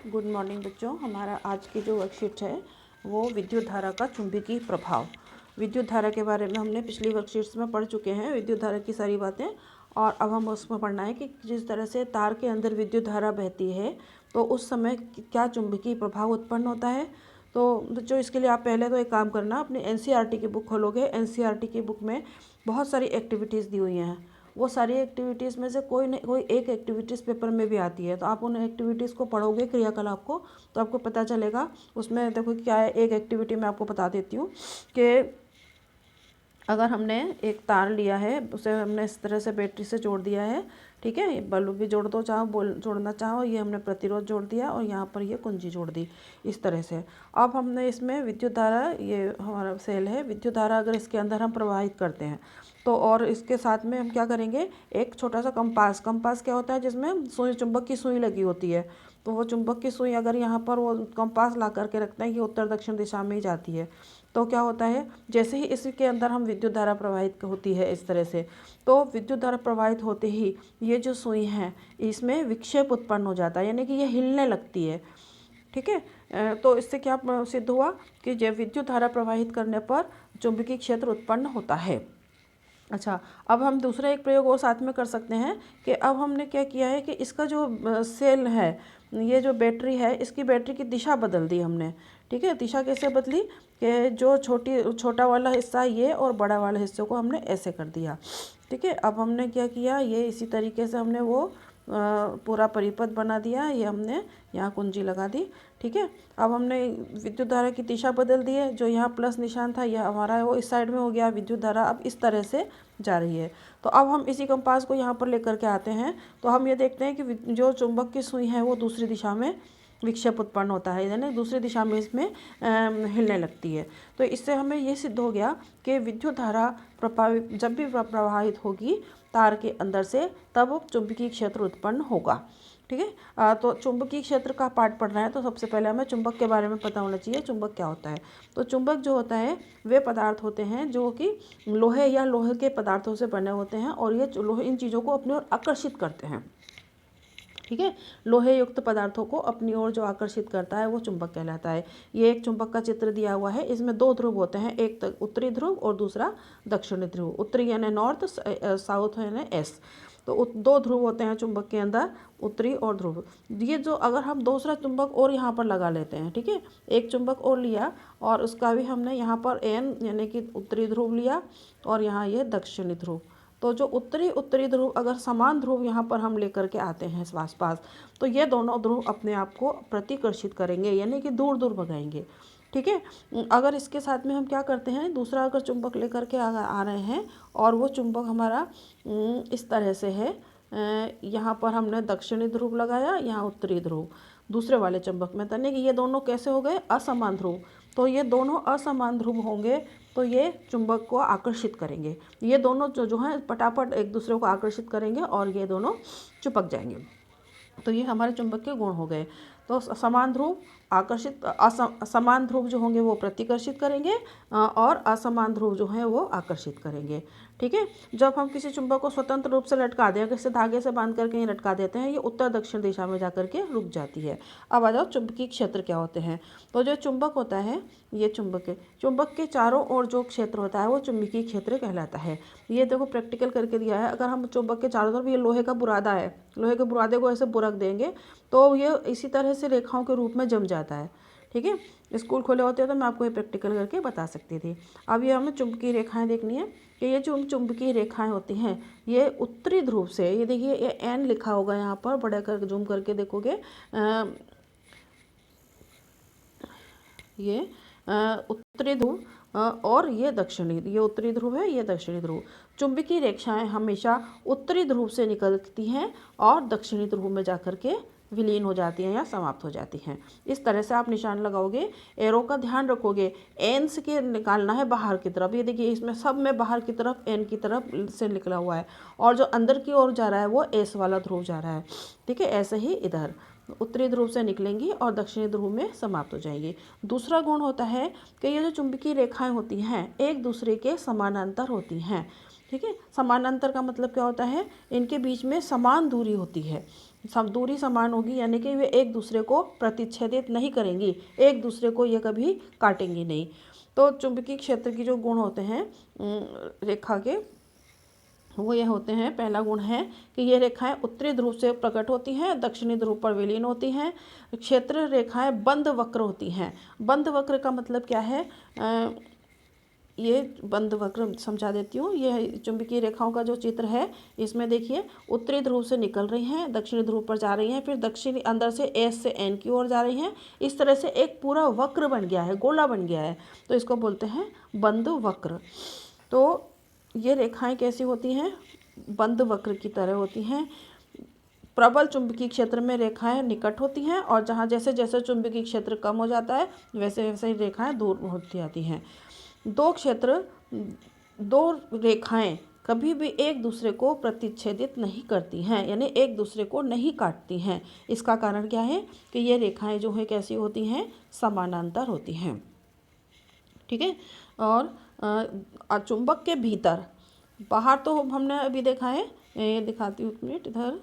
Good morning बच्चों। हमारा आज की जो वर्कशीट है वो विद्युत धारा का चुंबकीय प्रभाव। विद्युत धारा के बारे में हमने पिछली वर्कशीट्स में पढ़ चुके हैं, विद्युत धारा की सारी बातें। और अब हम उसमें पढ़ना है कि जिस तरह से तार के अंदर विद्युत धारा बहती है तो उस समय क्या चुंबकीय प्रभाव उत्पन्न होता है। तो बच्चों इसके लिए आप पहले तो एक काम करना, अपनी एनसीईआरटी की बुक खोलोगे। एनसीईआरटी की बुक में बहुत सारी एक्टिविटीज़ दी हुई हैं। वो सारी एक्टिविटीज़ में से कोई एक एक्टिविटीज़ पेपर में भी आती है, तो आप उन एक्टिविटीज़ को पढ़ोगे, क्रियाकलाप को, तो आपको पता चलेगा। उसमें देखो क्या है, एक एक्टिविटी मैं आपको बता देती हूँ कि अगर हमने एक तार लिया है, उसे हमने इस तरह से बैटरी से जोड़ दिया है, ठीक है। बल्ब भी जोड़ दो, चाहो जोड़ना चाहो। ये हमने प्रतिरोध जोड़ दिया और यहाँ पर ये कुंजी जोड़ दी इस तरह से। अब हमने इसमें विद्युत धारा, ये हमारा सेल है, विद्युत धारा अगर इसके अंदर हम प्रवाहित करते हैं तो, और इसके साथ में हम क्या करेंगे, एक छोटा सा कंपास क्या होता है, जिसमें सुई, चुंबक की सुई लगी होती है। तो वो चुंबक की सुई अगर यहाँ पर वो कंपास ला करके रखते हैं, ये उत्तर दक्षिण दिशा में ही जाती है। तो क्या होता है, जैसे ही इसके अंदर हम विद्युत धारा प्रवाहित होती है इस तरह से, तो विद्युत धारा प्रवाहित होते ही ये जो सुई है इसमें विक्षेप उत्पन्न हो जाता है, यानी कि ये हिलने लगती है, ठीक है। तो इससे क्या सिद्ध हुआ कि जब विद्युत धारा प्रवाहित करने पर चुंबकीय क्षेत्र उत्पन्न होता है। अच्छा, अब हम दूसरा एक प्रयोग और साथ में कर सकते हैं कि अब हमने क्या किया है कि इसका जो सेल है, ये जो बैटरी है, इसकी बैटरी की दिशा बदल दी हमने, ठीक है। दिशा कैसे बदली कि जो छोटा वाला हिस्सा ये और बड़ा वाला हिस्से को हमने ऐसे कर दिया, ठीक है। अब हमने क्या किया, ये इसी तरीके से हमने वो पूरा परिपथ बना दिया। ये हमने यहाँ कुंजी लगा दी, ठीक है। अब हमने विद्युत धारा की दिशा बदल दी है, जो यहाँ प्लस निशान था यह हमारा है वो इस साइड में हो गया। विद्युत धारा अब इस तरह से जा रही है। तो अब हम इसी कंपास को यहाँ पर लेकर के आते हैं, तो हम ये देखते हैं कि जो चुंबक की सुई है वो दूसरी दिशा में विक्षेप उत्पन्न होता है, यानी दूसरी दिशा में इसमें हिलने लगती है। तो इससे हमें ये सिद्ध हो गया कि विद्युत धारा जब भी प्रवाहित होगी तार के अंदर से, तब चुंबकीय क्षेत्र उत्पन्न होगा, ठीक है। तो चुंबकीय क्षेत्र का पाठ पढ़ना है तो सबसे पहले हमें चुंबक के बारे में पता होना चाहिए। चुंबक क्या होता है? तो चुंबक जो होता है वे पदार्थ होते हैं जो कि लोहे या लोहे के पदार्थों से बने होते हैं, और ये लोहे इन चीज़ों को अपनी ओर आकर्षित करते हैं, ठीक है। लोहे युक्त पदार्थों को अपनी ओर जो आकर्षित करता है वो चुंबक कहलाता है। ये एक चुंबक का चित्र दिया हुआ है, इसमें दो ध्रुव होते हैं, एक उत्तरी ध्रुव और दूसरा दक्षिणी ध्रुव। उत्तरी यानी नॉर्थ, साउथ यानी ईस्ट। तो दो ध्रुव होते हैं चुंबक के अंदर, उत्तरी और ध्रुव। ये जो अगर हम दूसरा चुंबक और यहाँ पर लगा लेते हैं, ठीक है, एक चुंबक और लिया और उसका भी हमने यहाँ पर एन यानी कि उत्तरी ध्रुव लिया और यहाँ ये दक्षिणी ध्रुव। तो जो उत्तरी ध्रुव, अगर समान ध्रुव यहाँ पर हम लेकर के आते हैं आस पास, तो ये दोनों ध्रुव अपने आप को प्रतिकर्षित करेंगे, यानी कि दूर दूर भगाएंगे, ठीक है। अगर इसके साथ में हम क्या करते हैं, दूसरा अगर चुंबक लेकर के आ रहे हैं और वो चुंबक हमारा इस तरह से है, यहाँ पर हमने दक्षिणी ध्रुव लगाया, यहाँ उत्तरी ध्रुव दूसरे वाले चुंबक में, यानी कि ये दोनों कैसे हो गए, असमान ध्रुव। तो ये दोनों असमान ध्रुव होंगे तो ये चुंबक को आकर्षित करेंगे। ये दोनों जो हैं पटापट एक दूसरे को आकर्षित करेंगे और ये दोनों चिपक जाएंगे। तो ये हमारे चुंबक के गुण हो गए। तो समान ध्रुव आकर्षित, समान ध्रुव जो होंगे वो प्रतिकर्षित करेंगे और असमान ध्रुव जो हैं वो आकर्षित करेंगे, ठीक है। जब हम किसी चुंबक को स्वतंत्र रूप से लटका दें, किसी धागे से बांध करके ये लटका देते हैं, ये उत्तर दक्षिण दिशा में जाकर के रुक जाती है। अब आ जाओ चुंबकीय क्षेत्र क्या होते हैं। तो जो चुंबक होता है, ये चुंबक के चारों ओर जो क्षेत्र होता है वो चुंबकीय क्षेत्र कहलाता है। ये देखो प्रैक्टिकल करके दिया है। अगर हम चुंबक के चारों तरफ, ये लोहे का बुरादा है, लोहे के बुरादे को ऐसे बुरक देंगे तो ये इसी तरह से रेखाओं के रूप में जम जाता है, ठीक है। स्कूल खोले होते हैं तो मैं आपको ये प्रैक्टिकल करके बता सकती थी। अब ये हमें चुंबकीय रेखाएं देखनी है कि ये जो चुंबकीय रेखाएं होती हैं ये उत्तरी ध्रुव से, ये देखिए ये एन लिखा होगा यहाँ पर, बड़ा कर जूम करके देखोगे, ये उत्तरी ध्रुव और ये दक्षिणी, ये उत्तरी ध्रुव है, ये दक्षिणी ध्रुव। चुंबकीय रेखाएं हमेशा उत्तरी ध्रुव से निकलती हैं और दक्षिणी ध्रुव में जाकर के विलीन हो जाती हैं या समाप्त हो जाती हैं। इस तरह से आप निशान लगाओगे, एरो का ध्यान रखोगे, एन से के निकालना है बाहर की तरफ। ये देखिए इसमें सब में बाहर की तरफ एन की तरफ से निकला हुआ है, और जो अंदर की ओर जा रहा है वो एस वाला ध्रुव जा रहा है, ठीक है। ऐसे ही इधर उत्तरी ध्रुव से निकलेंगी और दक्षिणी ध्रुव में समाप्त हो जाएंगी। दूसरा गुण होता है कि ये जो चुंबकीय रेखाएं होती हैं एक दूसरे के समानांतर होती हैं, ठीक है। समानांतर का मतलब क्या होता है, इनके बीच में समान दूरी होती है, सब दूरी समान होगी, यानी कि वे एक दूसरे को प्रतिच्छेदित नहीं करेंगी, एक दूसरे को ये कभी काटेंगी नहीं। तो चुंबकीय क्षेत्र की जो गुण होते हैं रेखा के, वो ये होते हैं। पहला गुण है कि ये रेखाएं उत्तरी ध्रुव से प्रकट होती हैं, दक्षिणी ध्रुव पर विलीन होती हैं। क्षेत्र रेखाएं बंद वक्र होती हैं। बंद वक्र का मतलब क्या है, ये बंद वक्र समझा देती हूँ। ये चुंबकीय रेखाओं का जो चित्र है, इसमें देखिए उत्तरी ध्रुव से निकल रही हैं, दक्षिणी ध्रुव पर जा रही हैं, फिर दक्षिणी अंदर से एस से एन की ओर जा रही हैं। इस तरह से एक पूरा वक्र बन गया है, गोला बन गया है, तो इसको बोलते हैं बंद वक्र। तो ये रेखाएं कैसी होती हैं, बंद वक्र की तरह होती हैं। प्रबल चुंबकीय क्षेत्र में रेखाएं निकट होती हैं, और जहाँ जैसे जैसे चुंबकीय क्षेत्र कम हो जाता है वैसे वैसे ही रेखाएं दूर होती जाती हैं। दो रेखाएं कभी भी एक दूसरे को प्रतिच्छेदित नहीं करती हैं, यानी एक दूसरे को नहीं काटती हैं। इसका कारण क्या है कि ये रेखाएं जो है कैसी होती हैं, समानांतर होती हैं। ठीक है। और चुंबक के भीतर, बाहर तो हमने अभी देखा है, ये दिखाती हूँ, एक मिनट इधर।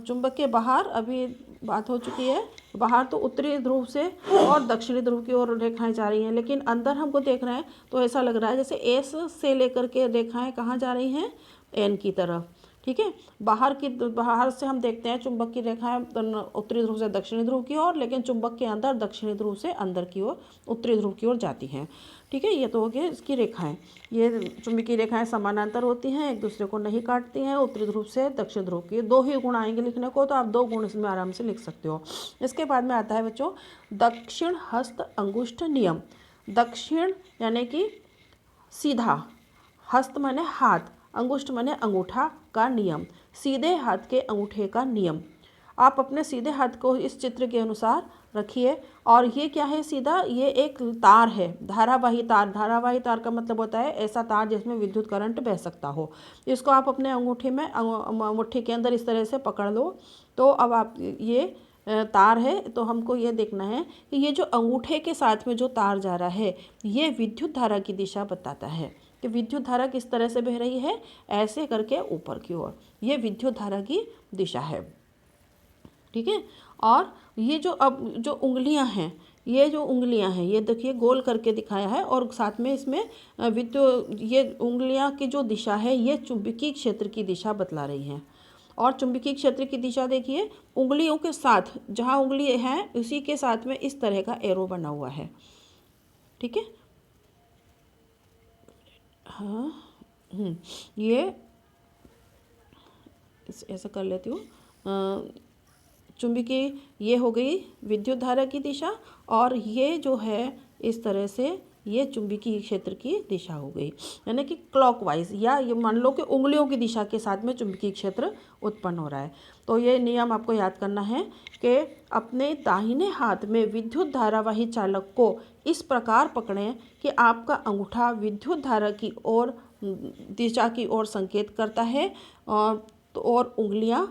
चुंबक के बाहर अभी बात हो चुकी है। बाहर तो उत्तरी ध्रुव से और दक्षिणी ध्रुव की ओर रेखाएं जा रही हैं, लेकिन अंदर हमको देख रहे हैं तो ऐसा लग रहा है जैसे एस से लेकर के रेखाएं कहाँ जा रही हैं, एन की तरफ। ठीक है। बाहर से हम देखते हैं चुंबक की रेखाएं उत्तरी ध्रुव से दक्षिणी ध्रुव की ओर, लेकिन चुंबक के अंदर दक्षिणी ध्रुव से अंदर की ओर, उत्तरी ध्रुव की ओर जाती हैं। ठीक है। ये तो हो गया इसकी रेखाएं। ये चुंबकीय रेखाएं समानांतर होती हैं, एक दूसरे को नहीं काटती हैं। उत्तरी ध्रुव से दक्षिण ध्रुव की, दो ही गुण आएंगे लिखने को, तो आप दो गुण इसमें आराम से लिख सकते हो। इसके बाद में आता है बच्चों दक्षिण हस्त अंगुष्ठ नियम। दक्षिण यानी कि सीधा, हस्त माने हाथ, अंगुष्ठ माने अंगूठा का नियम, सीधे हाथ के अंगूठे का नियम। आप अपने सीधे हाथ को इस चित्र के अनुसार रखिए। और ये क्या है सीधा, ये एक तार है, धारावाही तार। धारावाही तार का मतलब होता है ऐसा तार जिसमें विद्युत करंट बह सकता हो। इसको आप अपने अंगूठे में, मुट्ठी के अंदर इस तरह से पकड़ लो। तो अब आप, ये तार है, तो हमको ये देखना है कि ये जो अंगूठे के साथ में जो तार जा रहा है, ये विद्युत धारा की दिशा बताता है कि विद्युत धारा किस तरह से बह रही है, ऐसे करके ऊपर की ओर। ये विद्युत धारा की दिशा है। ठीक है। और ये जो अब जो उंगलियां हैं, ये देखिए गोल करके दिखाया है, और साथ में इसमें ये उंगलियां की जो दिशा है, ये चुंबकीय क्षेत्र की दिशा बतला रही हैं। और चुंबकीय क्षेत्र की दिशा देखिए, उंगलियों के साथ, जहाँ उंगली है उसी के साथ में इस तरह का एरो बना हुआ है। ठीक है। हाँ, ये ऐसा कर लेती हूँ। चुंबकीय, ये हो गई विद्युत धारा की दिशा, और ये जो है इस तरह से ये चुंबकीय क्षेत्र की दिशा हो गई, यानी कि क्लॉकवाइज, या ये मान लो कि उंगलियों की दिशा के साथ में चुंबकीय क्षेत्र उत्पन्न हो रहा है। तो ये नियम आपको याद करना है कि अपने दाहिने हाथ में विद्युत धारावाही चालक को इस प्रकार पकड़ें कि आपका अंगूठा विद्युत धारा की ओर, दिशा की ओर संकेत करता है, और उंगलियां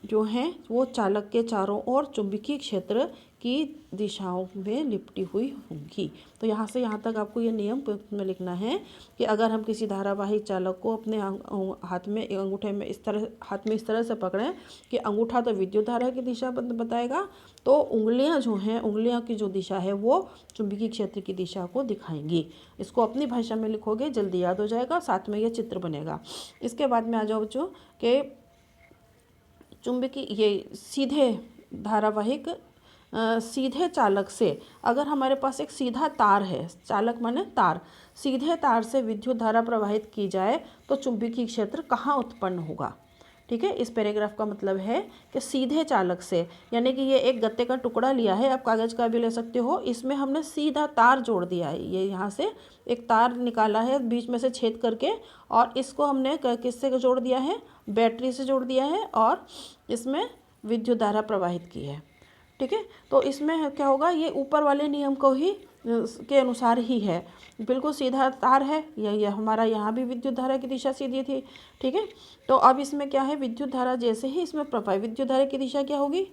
जो हैं वो चालक के चारों ओर चुंबकीय क्षेत्र की दिशाओं में लिपटी हुई होंगी। तो यहाँ से यहाँ तक आपको ये नियम में लिखना है कि अगर हम किसी धारावाही चालक को अपने हाथ में, अंगूठे में इस तरह से पकड़ें कि अंगूठा तो विद्युत धारा की दिशा बताएगा, तो उंगलियाँ जो हैं, उंगलियों की जो दिशा है वो चुंबकीय क्षेत्र की दिशा को दिखाएंगी। इसको अपनी भाषा में लिखोगे, जल्दी याद हो जाएगा, साथ में ये चित्र बनेगा। इसके बाद में आ जाओ बच्चों कि चुंबकीय, ये सीधे धारावाहिक, सीधे चालक से, अगर हमारे पास एक सीधा तार है, चालक माने तार, सीधे तार से विद्युत धारा प्रवाहित की जाए तो चुंबकीय क्षेत्र कहाँ उत्पन्न होगा। ठीक है। इस पैराग्राफ का मतलब है कि सीधे चालक से, यानी कि ये एक गत्ते का टुकड़ा लिया है, आप कागज़ का भी ले सकते हो, इसमें हमने सीधा तार जोड़ दिया है। ये यहाँ से एक तार निकाला है बीच में से छेद करके, और इसको हमने किससे जोड़ दिया है, बैटरी से जोड़ दिया है, और इसमें विद्युत धारा प्रवाहित की है। ठीक है। तो इसमें क्या होगा, ये ऊपर वाले नियम को ही के अनुसार ही है, बिल्कुल सीधा तार है। यह हमारा यहाँ भी विद्युत धारा की दिशा सीधी थी। ठीक है। तो अब इसमें क्या है, विद्युत धारा जैसे ही इसमें प्रवाहित, विद्युत धारा की दिशा क्या होगी,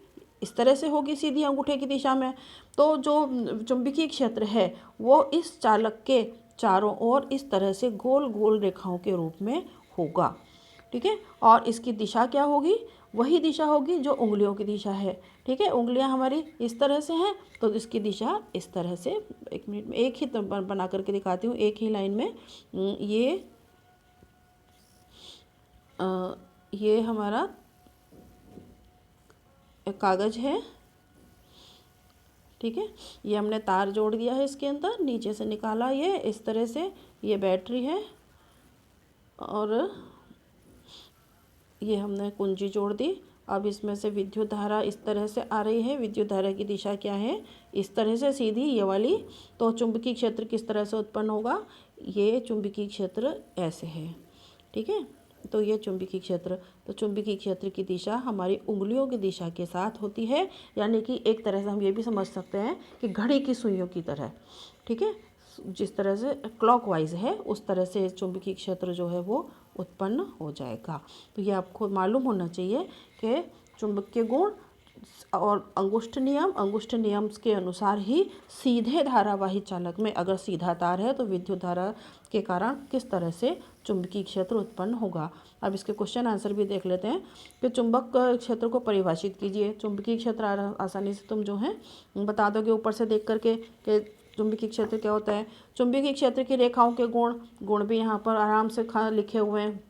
इस तरह से होगी, सीधी अंगूठे की दिशा में। तो जो चुंबकीय क्षेत्र है वो इस चालक के चारों ओर इस तरह से गोल गोल रेखाओं के रूप में होगा। ठीक है। और इसकी दिशा क्या होगी, वही दिशा होगी जो उंगलियों की दिशा है। ठीक है, उंगलियां हमारी इस तरह से हैं तो इसकी दिशा इस तरह से। एक मिनट में एक ही बना करके दिखाती हूँ, एक ही लाइन में। ये हमारा कागज़ है। ठीक है, ये हमने तार जोड़ दिया है इसके अंदर, नीचे से निकाला ये इस तरह से। ये बैटरी है और ये हमने कुंजी जोड़ दी। अब इसमें से विद्युत धारा इस तरह से आ रही है। विद्युत धारा की दिशा क्या है? इस तरह से सीधी, ये वाली। तो चुंबकीय क्षेत्र किस तरह से उत्पन्न होगा? ये चुंबकीय क्षेत्र ऐसे है। ठीक है, तो ये चुंबकीय क्षेत्र, तो चुंबकीय क्षेत्र की दिशा हमारी उंगलियों की दिशा के साथ होती है, यानी कि एक तरह से हम ये भी समझ सकते हैं कि घड़ी की सुइयों की तरह। ठीक है, जिस तरह से क्लॉकवाइज है उस तरह से चुंबकीय क्षेत्र जो है वो उत्पन्न हो जाएगा। तो ये आपको मालूम होना चाहिए कि चुंबकीय गुण और अंगुष्ठ नियम के अनुसार ही सीधे धारावाही चालक में अगर सीधा तार है तो विद्युत धारा के कारण किस तरह से चुंबकीय क्षेत्र उत्पन्न होगा। अब इसके क्वेश्चन आंसर भी देख लेते हैं कि चुंबक क्षेत्र को परिभाषित कीजिए। चुंबकीय क्षेत्र आसानी से तुम जो है बता दोगे ऊपर से देख करके कि चुंबकीय क्षेत्र क्या होता है। चुंबकीय क्षेत्र की रेखाओं के गुण भी यहाँ पर आराम से लिखे हुए हैं।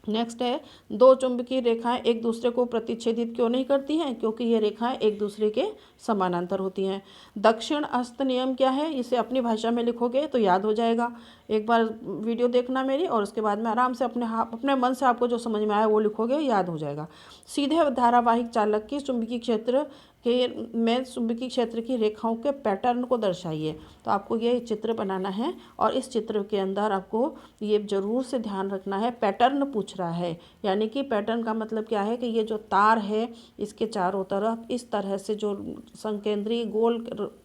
नेक्स्ट है, दो चुंबकीय रेखाएं एक दूसरे को प्रतिच्छेदित क्यों नहीं करती हैं? क्योंकि ये रेखाएं एक दूसरे के समानांतर होती हैं। दक्षिण अस्त नियम क्या है? इसे अपनी भाषा में लिखोगे तो याद हो जाएगा। एक बार वीडियो देखना मेरी और उसके बाद में आराम से अपने मन से आपको जो समझ में आया वो लिखोगे, याद हो जाएगा। सीधे धारावाहिक चालक की चुंबकीय क्षेत्र चुंबकीय क्षेत्र की रेखाओं के पैटर्न को दर्शाइए। तो आपको ये चित्र बनाना है और इस चित्र के अंदर आपको ये जरूर से ध्यान रखना है, पैटर्न पूछ रहा है। यानी कि पैटर्न का मतलब क्या है कि ये जो तार है इसके चारों तरफ इस तरह से जो संकेंद्रीय गोल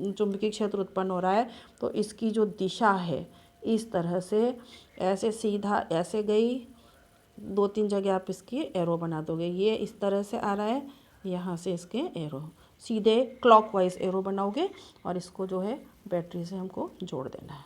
चुंबकीय क्षेत्र उत्पन्न हो रहा है, तो इसकी जो दिशा है इस तरह से ऐसे सीधा ऐसे गई, 2-3 जगह आप इसकी एरो बना दोगे। ये इस तरह से आ रहा है, यहाँ से इसके एरो सीधे क्लॉकवाइज एरो बनाओगे और इसको जो है बैटरी से हमको जोड़ देना है।